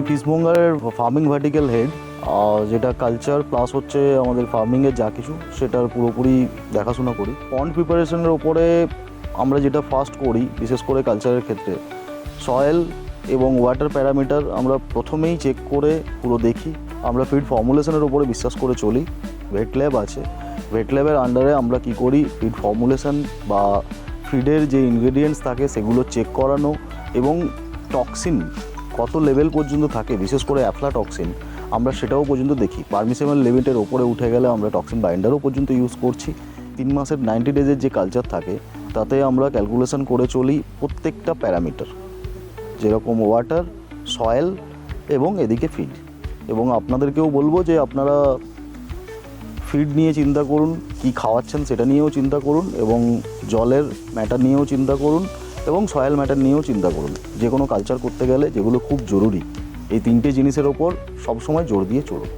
ফিশমঙ্গারের farming vertical head, যেটা culture plus হচ্ছে আমাদের ফার্মিংয়ের যা কিছু সেটার পুরোপুরি দেখাশোনা করি। পন্ড প্রিপারেশনের ওপরে আমরা যেটা ফার্স্ট করি বিশেষ করে কালচারের ক্ষেত্রে, সয়েল এবং ওয়াটার প্যারামিটার আমরা প্রথমেই চেক করে পুরো দেখি। আমরা ফিড ফর্মুলেশনের ওপরে বিশ্বাস করে চলি। ভেট ল্যাব আছে, ভেট ল্যাবের আন্ডারে আমরা কি করি, ফিড ফর্মুলেশন বা ফিডের যে ইনগ্রেডিয়েন্টস থাকে সেগুলো চেক করানো এবং টক্সিন কত লেভেল পর্যন্ত থাকে, বিশেষ করে অ্যাফলাটক্সিন আমরা সেটাও পর্যন্ত দেখি। পারমিসেবল লিমিটের ওপরে উঠে গেলে আমরা টক্সিন বাইন্ডারও পর্যন্ত ইউজ করছি। 3 মাসের 90 ডেজের যে কালচার থাকে তাতে আমরা ক্যালকুলেশন করে চলি প্রত্যেকটা প্যারামিটার, যেরকম ওয়াটার, সয়েল এবং এদিকে ফিড। এবং আপনাদেরকেও বলবো যে আপনারা ফিড নিয়ে চিন্তা করুন, কি খাওয়াচ্ছেন সেটা নিয়েও চিন্তা করুন, এবং জলের ম্যাটার নিয়েও চিন্তা করুন, এবং সয়েল ম্যাটার নিয়েও চিন্তা করুন। যে কোনো কালচার করতে গেলে যেগুলো খুব জরুরি, এই 3টে জিনিসের ওপর সবসময় জোর দিয়ে চলুন।